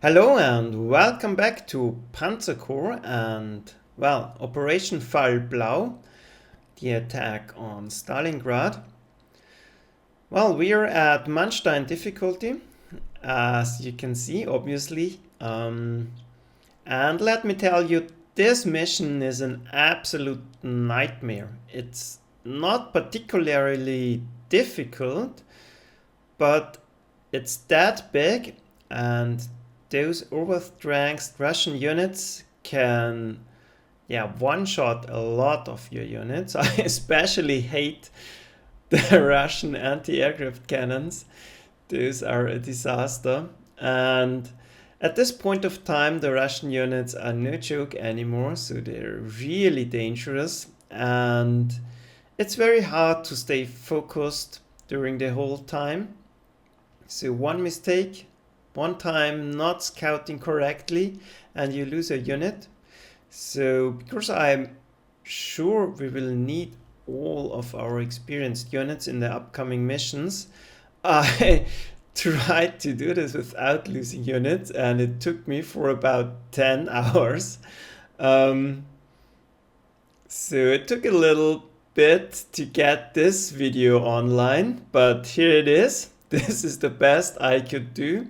Hello and welcome back to Panzer Corps and, well, Operation Fall Blau, the attack on Stalingrad. Well, we are at Manstein difficulty, as you can see, obviously. And let me tell you, this mission is an absolute nightmare. It's not particularly difficult, but it's that big, and those overstrength Russian units can one-shot a lot of your units. I especially hate the Russian anti-aircraft cannons. Those are a disaster. And at this point of time, the Russian units are no joke anymore, so they're really dangerous. And it's very hard to stay focused during the whole time. So one mistake, one time not scouting correctly, and you lose a unit. So because I'm sure we will need all of our experienced units in the upcoming missions, I tried to do this without losing units, and it took me for about 10 hours. So it took a little bit to get this video online, but here it is. This is the best I could do.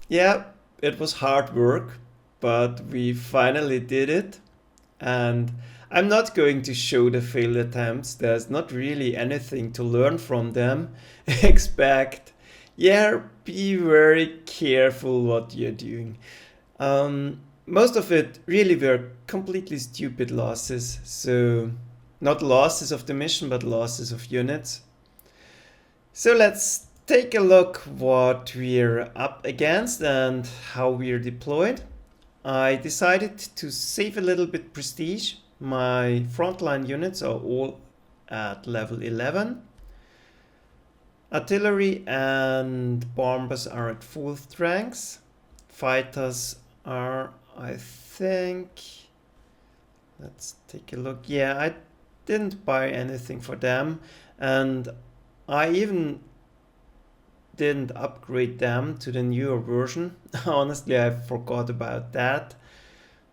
Yeah, it was hard work, but we finally did it. And I'm not going to show the failed attempts. There's not really anything to learn from them. Expect, be very careful what you're doing. Most of it really were completely stupid losses. So not losses of the mission, but losses of units. So let's take a look what we're up against and how we're deployed. I decided to save a little bit prestige. My frontline units are all at level 11. Artillery and bombers are at full strength. Fighters are, I think, let's take a look. Yeah, I didn't buy anything for them, and I even didn't upgrade them to the newer version. Honestly, I forgot about that,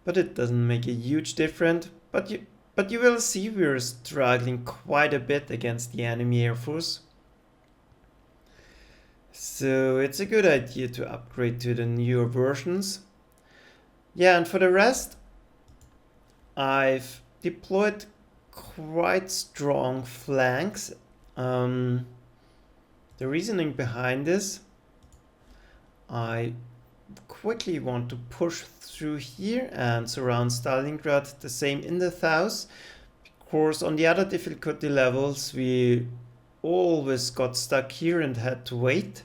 but it doesn't make a huge difference. But you will see we're struggling quite a bit against the enemy air force. So it's a good idea to upgrade to the newer versions. Yeah, and for the rest, I've deployed quite strong flanks. The reasoning behind this, I quickly want to push through here and surround Stalingrad, the same in the south. Of course, on the other difficulty levels, we always got stuck here and had to wait.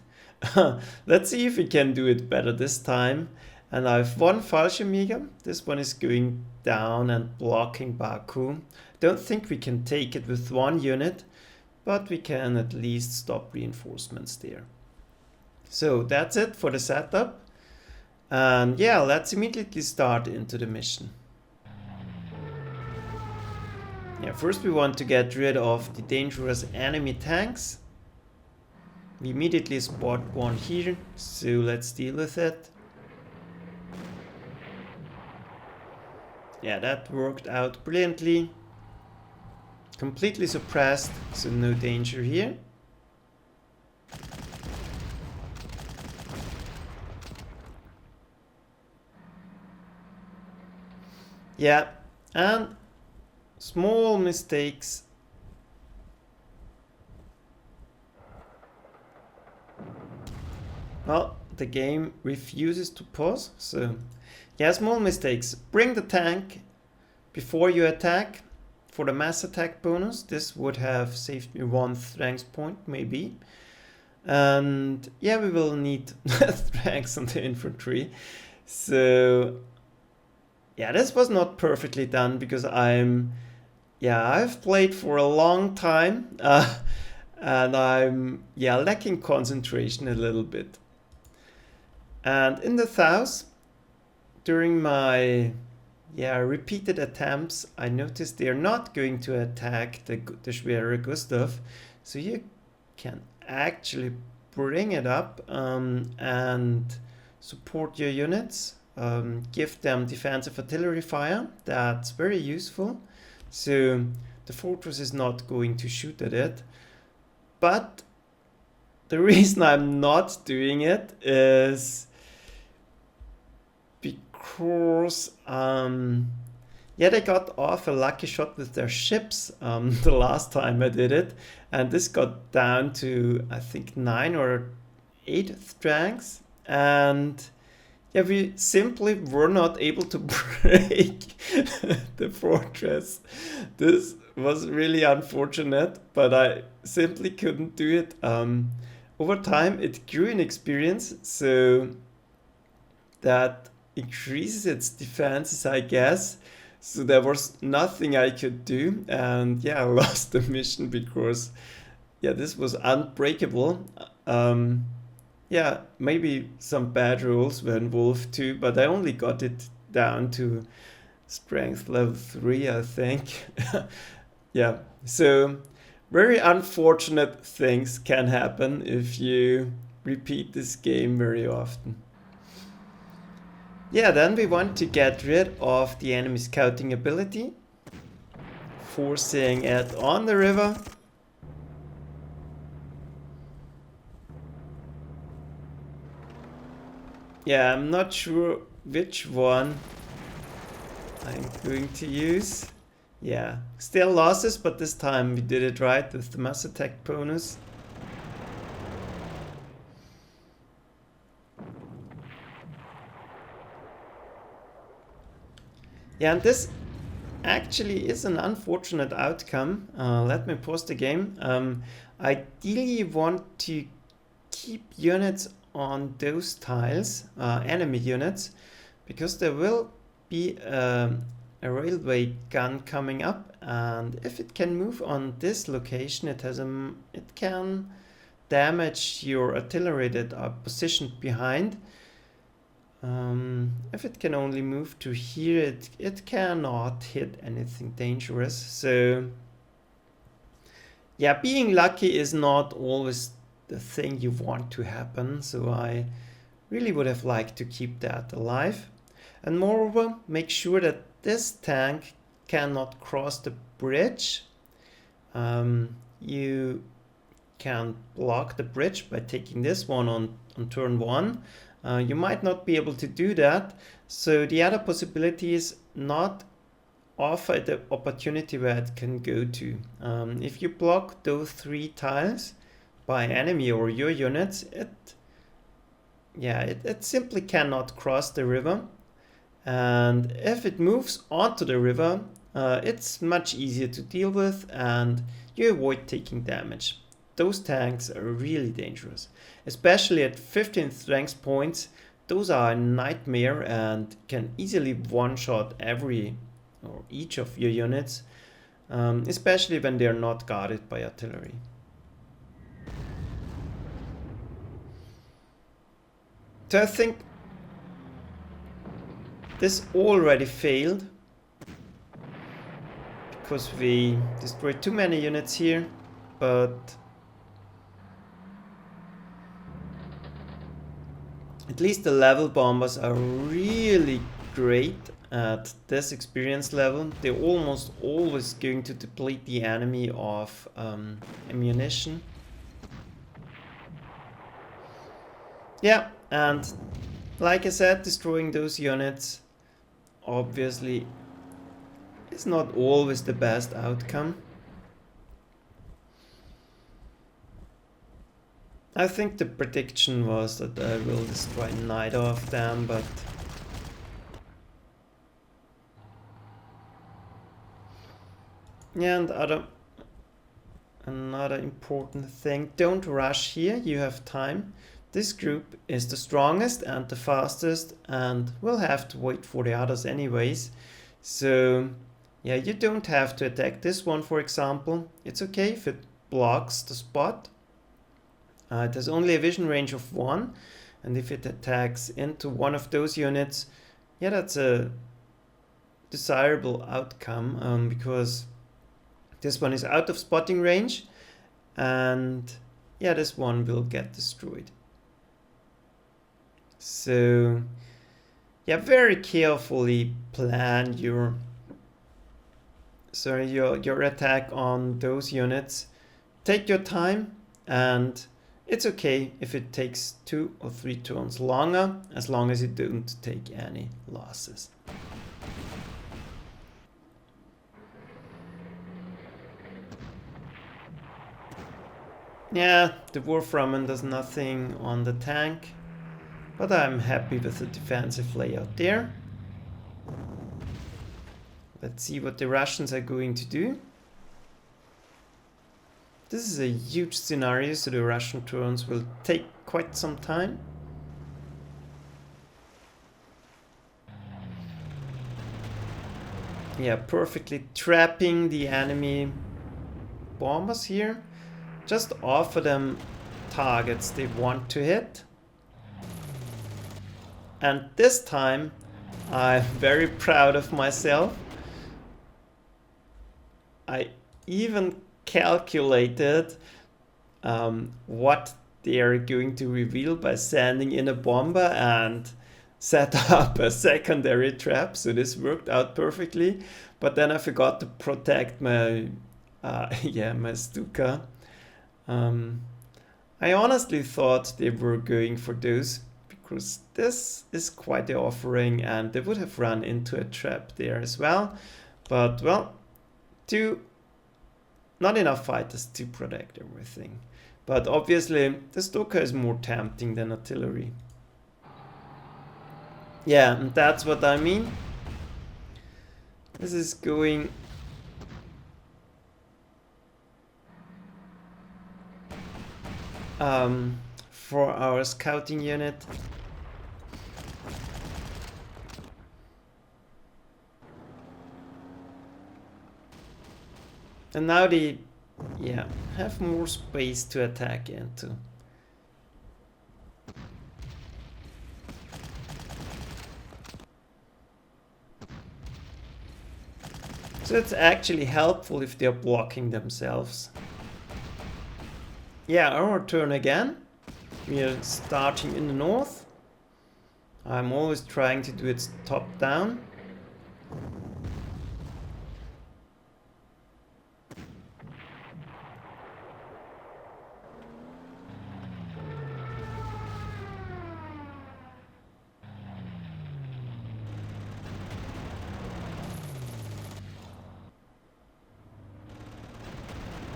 Let's see if we can do it better this time. And I have one Fallschirmjäger. This one is going down and blocking Baku. Don't think we can take it with one unit, but we can at least stop reinforcements there. So that's it for the setup. And yeah, let's immediately start into the mission. Yeah, first we want to get rid of the dangerous enemy tanks. We immediately spot one here, so let's deal with it. Yeah, that worked out brilliantly. Completely suppressed, so no danger here. Yeah, and small mistakes. Well, the game refuses to pause, so yeah, small mistakes. Bring the tank before you attack. For the mass attack bonus, this would have saved me one strength point, maybe. And yeah, we will need strengths on the infantry. So yeah, this was not perfectly done because I've played for a long time and I'm lacking concentration a little bit. And in the south, during my repeated attempts, I noticed they're not going to attack the Schwere Gustav, so you can actually bring it up and support your units. Give them defensive artillery fire. That's very useful. So the fortress is not going to shoot at it. But the reason I'm not doing it is because yeah, they got off a lucky shot with their ships the last time I did it, and this got down to I think 9 or 8 strengths, and yeah, we simply were not able to break the fortress. This was really unfortunate, but I simply couldn't do it. Over time, it grew in experience, so that increases its defenses, I guess. So there was nothing I could do, and yeah, I lost the mission because yeah, this was unbreakable. Yeah, maybe some bad rules were involved too, but I only got it down to strength level 3, I think. Yeah, so very unfortunate things can happen if you repeat this game very often. Yeah, then we want to get rid of the enemy scouting ability, forcing it on the river. Yeah, I'm not sure which one I'm going to use. Yeah, still losses, but this time we did it right with the mass attack bonus. Yeah, and this actually is an unfortunate outcome. Let me pause the game. Ideally, you want to keep units on those tiles, enemy units, because there will be a railway gun coming up, and if it can move on this location, it can damage your artillery that are positioned behind. If it can only move to here, it cannot hit anything dangerous. So yeah, being lucky is not always the thing you want to happen. So I really would have liked to keep that alive. And moreover, make sure that this tank cannot cross the bridge. You can block the bridge by taking this one on turn 1. You might not be able to do that, so the other possibility is not offer the opportunity where it can go to. If you block those 3 tiles by enemy or your units, it simply cannot cross the river, and if it moves onto the river, it's much easier to deal with and you avoid taking damage. Those tanks are really dangerous, especially at 15 strength points. Those are a nightmare and can easily one-shot every or each of your units, especially when they are not guarded by artillery. So I think this already failed because we destroyed too many units here, but at least the level bombers are really great at this experience level. They're almost always going to deplete the enemy of ammunition. Yeah, and like I said, destroying those units obviously is not always the best outcome. I think the prediction was that I will destroy 9 of them, but yeah, and another important thing, don't rush here, you have time. This group is the strongest and the fastest, and we'll have to wait for the others anyways. So yeah, you don't have to attack this one, for example. It's okay if it blocks the spot. It has only a vision range of 1, and if it attacks into one of those units, yeah, that's a desirable outcome, because this one is out of spotting range, and yeah, this one will get destroyed. So yeah, very carefully plan your attack on those units. Take your time, and it's okay if it takes 2 or 3 turns longer, as long as you don't take any losses. Yeah, the Wolframen does nothing on the tank, but I'm happy with the defensive layout there. Let's see what the Russians are going to do. This is a huge scenario, so the Russian turns will take quite some time. Yeah, perfectly trapping the enemy bombers here. Just offer them targets they want to hit. And this time, I'm very proud of myself. I even calculated what they are going to reveal by sending in a bomber and set up a secondary trap. So this worked out perfectly. But then I forgot to protect my my Stuka. I honestly thought they were going for those, because this is quite the offering and they would have run into a trap there as well. But well, not enough fighters to protect everything. But obviously the Stuka is more tempting than artillery. Yeah, and that's what I mean. This is going for our scouting unit. And now they, yeah, have more space to attack into. So it's actually helpful if they're blocking themselves. Yeah, our turn again. We are starting in the north. I'm always trying to do it top down.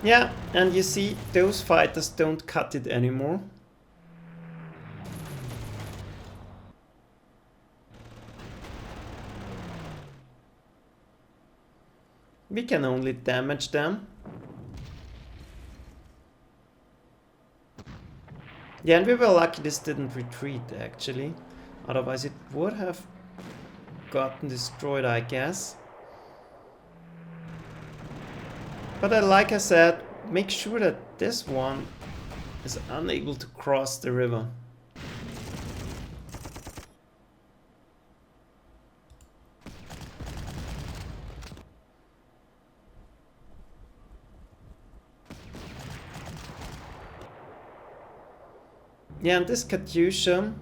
Yeah, and you see, those fighters don't cut it anymore. We can only damage them. Yeah, and we were lucky this didn't retreat, actually. Otherwise it would have gotten destroyed, I guess. But like I said, make sure that this one is unable to cross the river. Yeah, and this Katyusha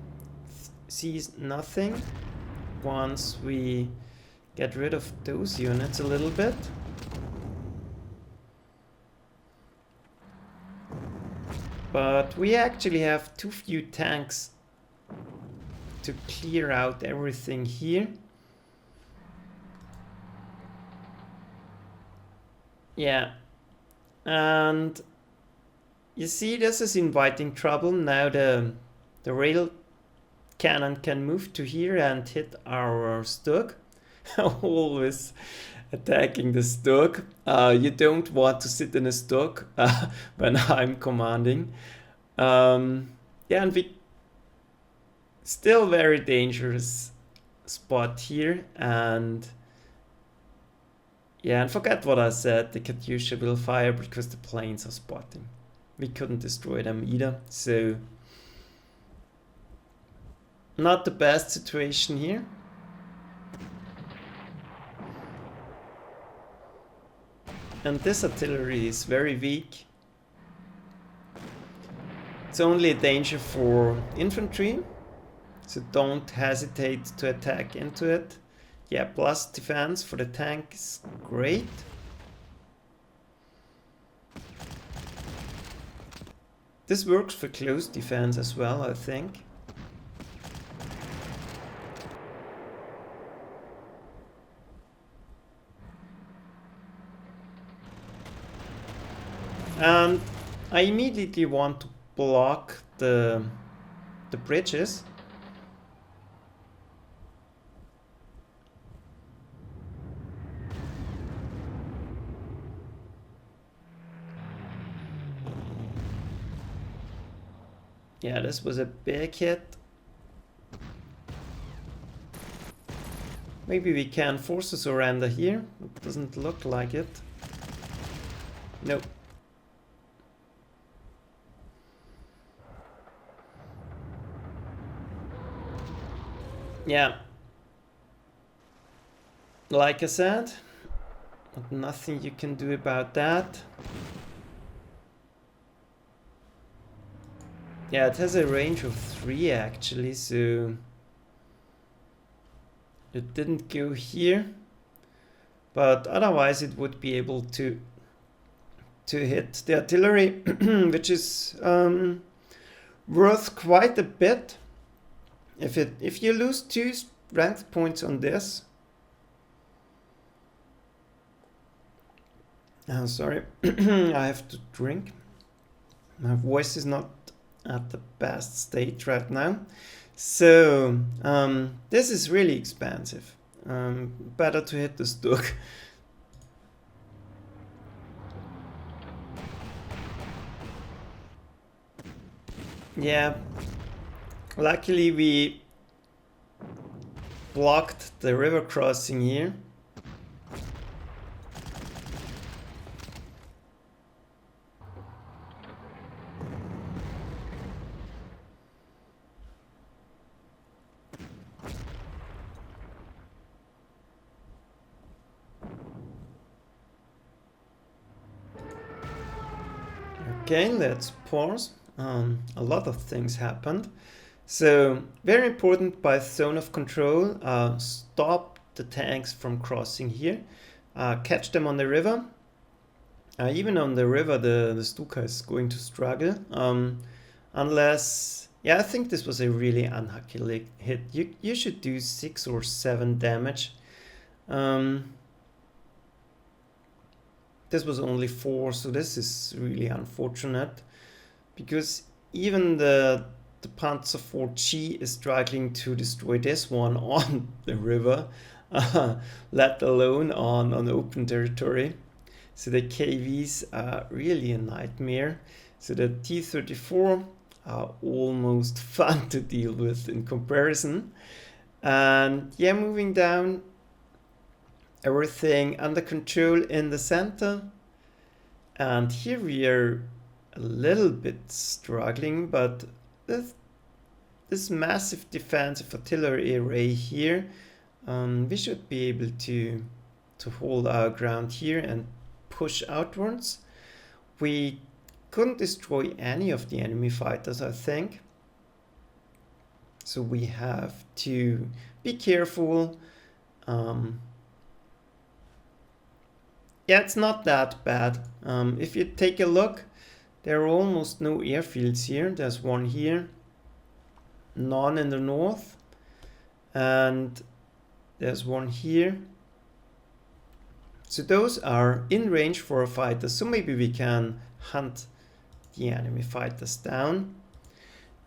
sees nothing once we get rid of those units a little bit. But we actually have too few tanks to clear out everything here. Yeah, and you see, this is inviting trouble. Now the rail cannon can move to here and hit our Stug. Always attacking the Stug. You don't want to sit in a Stug when I'm commanding. Yeah, and we still very dangerous spot here, and yeah, and forget what I said, the Katyusha will fire because the planes are spotting. We couldn't destroy them either, so not the best situation here. And this artillery is very weak. It's only a danger for infantry, so don't hesitate to attack into it. Yeah, plus defense for the tank is great. This works for close defense as well, I think. And I immediately want to block the bridges. Yeah, this was a big hit. Maybe we can force a surrender here. It doesn't look like it. Nope. Yeah. Like I said, but nothing you can do about that. Yeah, it has a range of 3 actually, so it didn't go here, but otherwise it would be able to hit the artillery, which is worth quite a bit. If you lose 2 strength points on this, sorry, I have to drink. My voice is not at the best state right now. So this is really expensive. Better to hit the Stug. Yeah, luckily we blocked the river crossing here. Okay, let's pause. A lot of things happened. So, very important by zone of control, stop the tanks from crossing here, catch them on the river. Even on the river, the Stuka is going to struggle, unless, yeah, I think this was a really unlucky hit. You should do 6 or 7 damage. This was only 4, so this is really unfortunate, because even the Panzer Corps G is struggling to destroy this one on the river, let alone on open territory. So the KVs are really a nightmare. So the T-34 are almost fun to deal with in comparison. And yeah, moving down, everything under control in the center. And here we are a little bit struggling, but this massive defensive artillery array here, we should be able to hold our ground here and push outwards. We couldn't destroy any of the enemy fighters, I think. So we have to be careful. Yeah, it's not that bad. If you take a look, there are almost no airfields here. There's one here, none in the north, and there's one here. So those are in range for a fighter, so maybe we can hunt the enemy fighters down.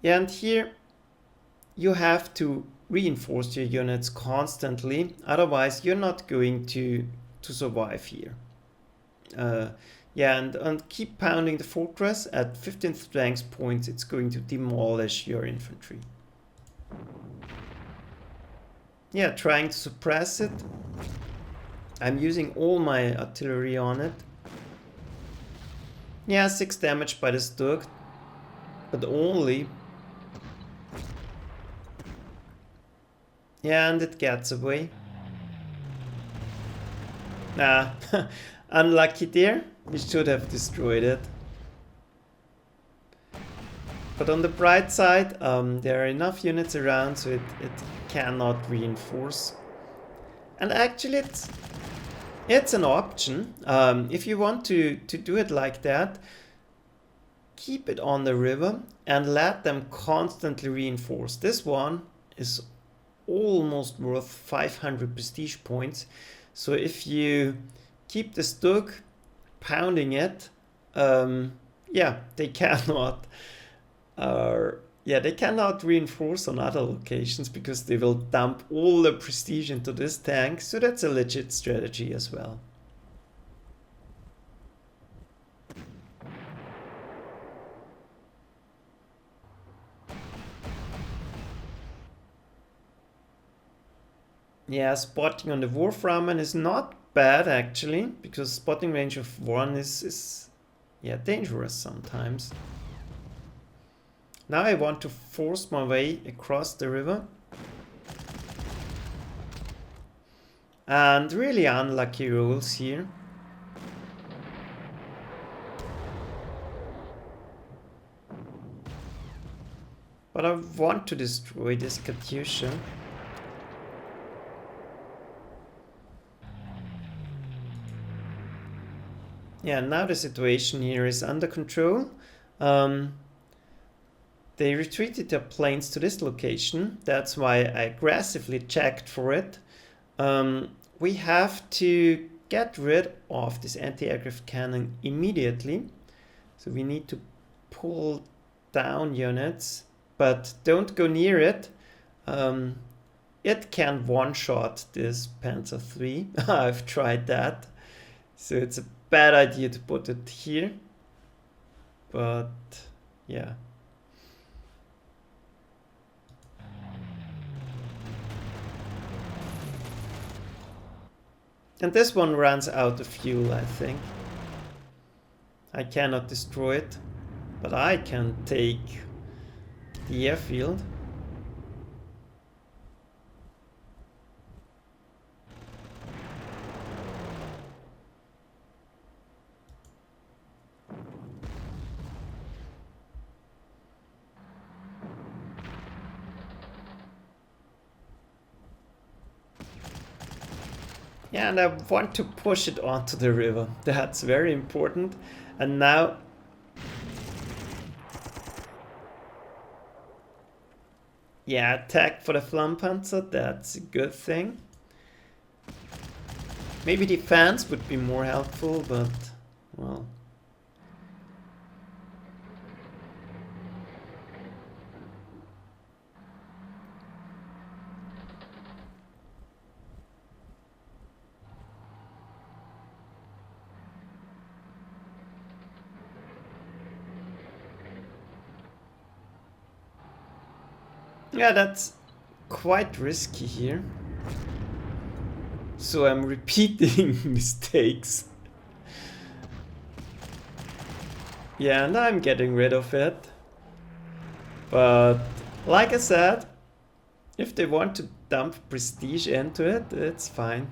Yeah, and here you have to reinforce your units constantly, otherwise you're not going to survive here. Yeah, and keep pounding the fortress. At 15 strength points, it's going to demolish your infantry. Yeah, trying to suppress it. I'm using all my artillery on it. Yeah, 6 damage by the Stug, but only. Yeah, and it gets away. Nah, unlucky there. We should have destroyed it. But on the bright side, there are enough units around, so it cannot reinforce. And actually, it's an option. If you want to do it like that, keep it on the river and let them constantly reinforce. This one is almost worth 500 prestige points. So if you keep the Stug pounding it, yeah, they cannot they cannot reinforce on other locations because they will dump all the prestige into this tank, so that's a legit strategy as well. Yeah, spotting on the Wolframen is not bad actually, because spotting range of 1 is yeah, dangerous sometimes. Now I want to force my way across the river. And really unlucky rolls here. But I want to destroy this Katyusha. Yeah, now the situation here is under control. They retreated their planes to this location. That's why I aggressively checked for it. We have to get rid of this anti-aircraft cannon immediately. So we need to pull down units, but don't go near it. It can one-shot this Panzer III. I've tried that. So it's a bad idea to put it here. But yeah. And this one runs out of fuel, I think. I cannot destroy it, but I can take the airfield. Yeah, and I want to push it onto the river. That's very important. And now... yeah, attack for the Flampanzer, that's a good thing. Maybe defense would be more helpful, but, well... yeah, that's quite risky here. So I'm repeating mistakes. Yeah, and I'm getting rid of it. But like I said, if they want to dump prestige into it, it's fine.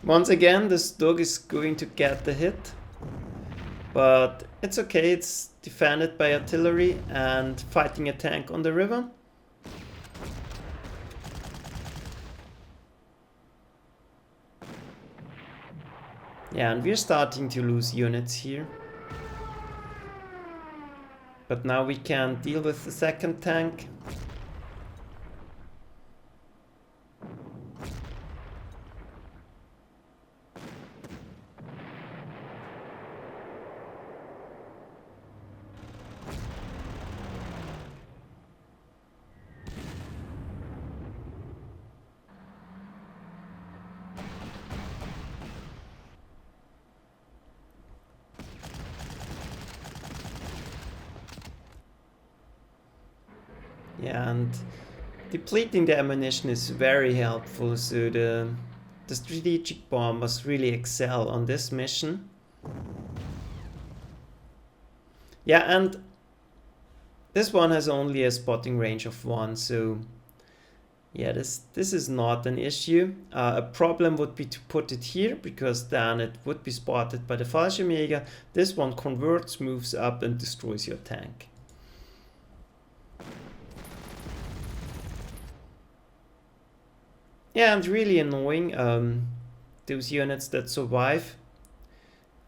Once again, this dog is going to get the hit, but it's okay, it's defended by artillery and fighting a tank on the river. Yeah, and we're starting to lose units here. But now we can deal with the second tank. Yeah, and depleting the ammunition is very helpful, so the the strategic bombers really excel on this mission. Yeah, and this one has only a spotting range of 1, so yeah, this is not an issue. A problem would be to put it here, because then it would be spotted by the Fallschirmjäger. This one converts, moves up, and destroys your tank. Yeah, and really annoying, those units that survive.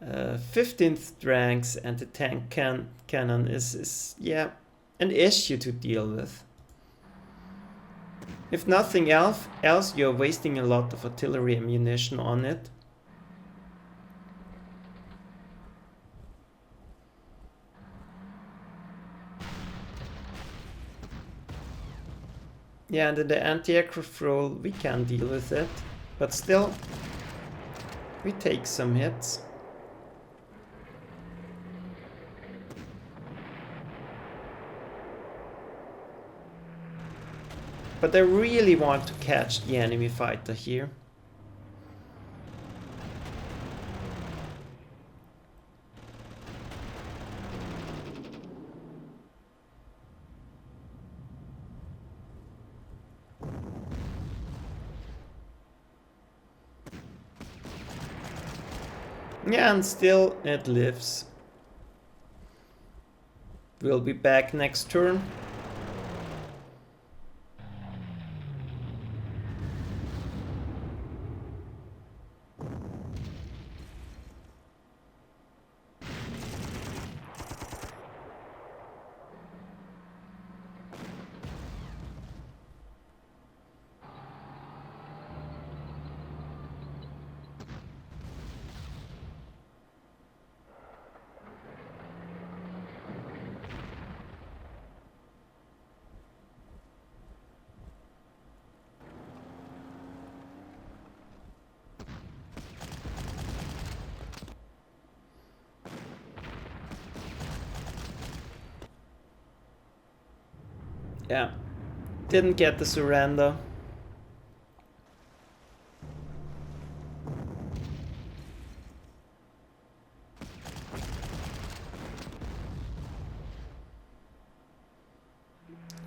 15th ranks and the tank cannon is yeah, an issue to deal with. If nothing else, you're wasting a lot of artillery ammunition on it. Yeah, and in the anti-aircraft role, we can deal with it, but still, we take some hits. But I really want to catch the enemy fighter here. Yeah, and still it lives. We'll be back next turn. Yeah, didn't get the surrender.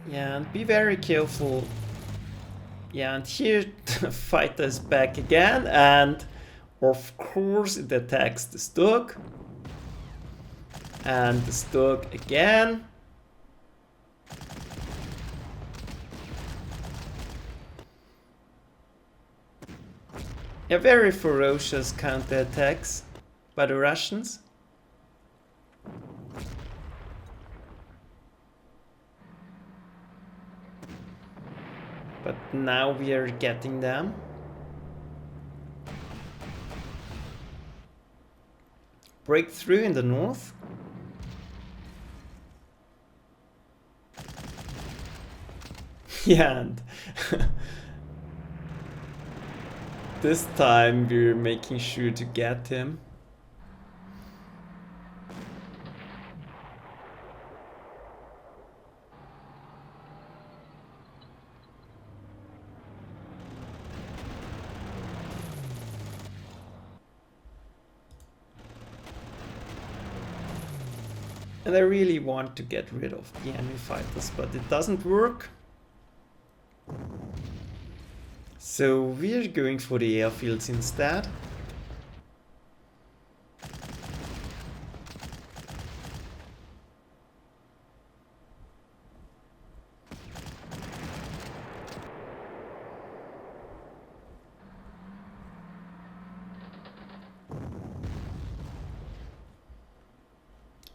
Yeah, and be very careful. Yeah, and here the fighter is back again, and of course it attacks the Stug. And the Stug again. Yeah, very ferocious counterattacks by the Russians. But now we are getting them. Breakthrough in the north. Yeah, and this time we're making sure to get him. And I really want to get rid of the enemy fighters, but it doesn't work. So we're going for the airfields instead.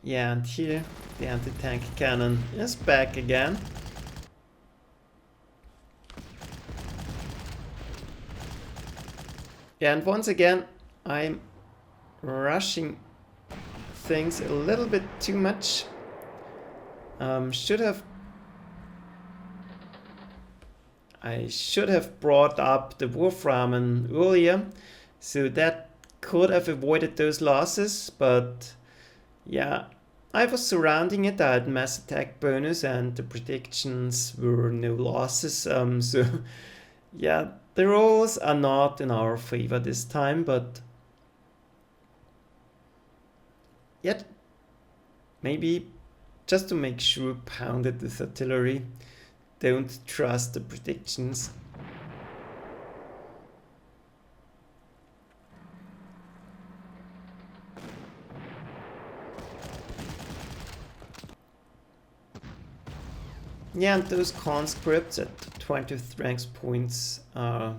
Yeah, and here the anti-tank cannon is back again. Yeah, and once again, I'm rushing things a little bit too much. I should have brought up the Wolframen earlier, so that could have avoided those losses, but yeah, I was surrounding it. I had mass attack bonus and the predictions were no losses, so yeah, the rolls are not in our favor this time, but yet maybe just to make sure, pound it with artillery. Don't trust the predictions. Yeah, and those conscripts at 20 strength points are...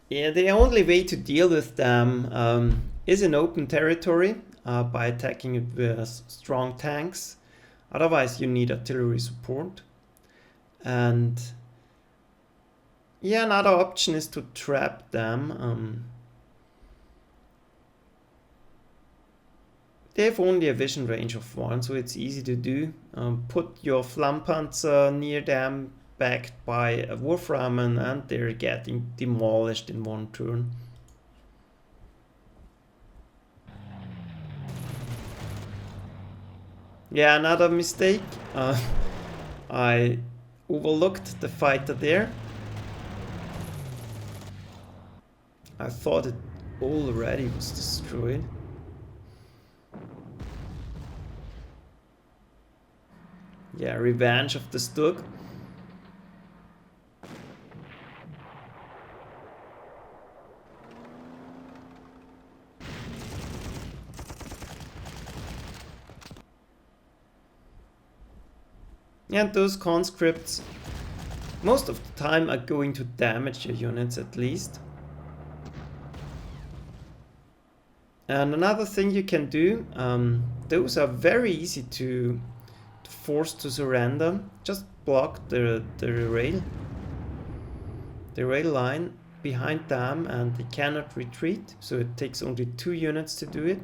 Yeah, the only way to deal with them is in open territory by attacking it with strong tanks. Otherwise you need artillery support. And yeah, another option is to trap them. They have only a vision range of 1, so it's easy to do. Put your Flammpanzer near them, backed by a Wurfrahmen, and they're getting demolished in 1 turn. Yeah, another mistake. I overlooked the fighter there. I thought it already was destroyed. Yeah, revenge of the Stug. And those conscripts most of the time are going to damage your units at least. And another thing you can do, those are very easy to force to surrender. Just block the rail line behind them, and they cannot retreat, so it takes only 2 units to do it.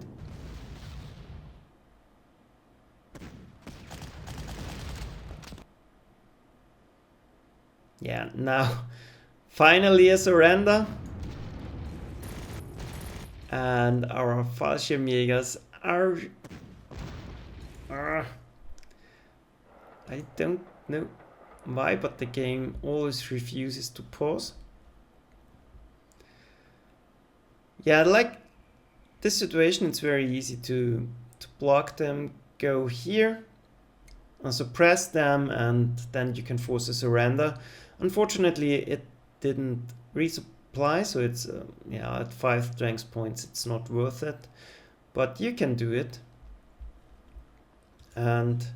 Yeah, now finally a surrender, and our Fallschirmjägers are I don't know why, but the game always refuses to pause. Yeah, like this situation, it's very easy to block them, go here, and suppress them, and then you can force a surrender. Unfortunately, it didn't resupply, so it's yeah, at 5 strength points it's not worth it, but you can do it. And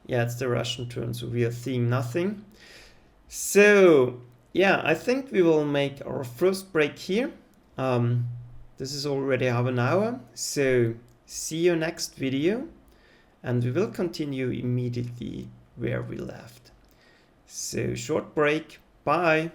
yeah, it's the Russian turn, so we are seeing nothing. So yeah, I think we will make our first break here. This is already half an hour, so see you next video, and we will continue immediately where we left. So short break, bye.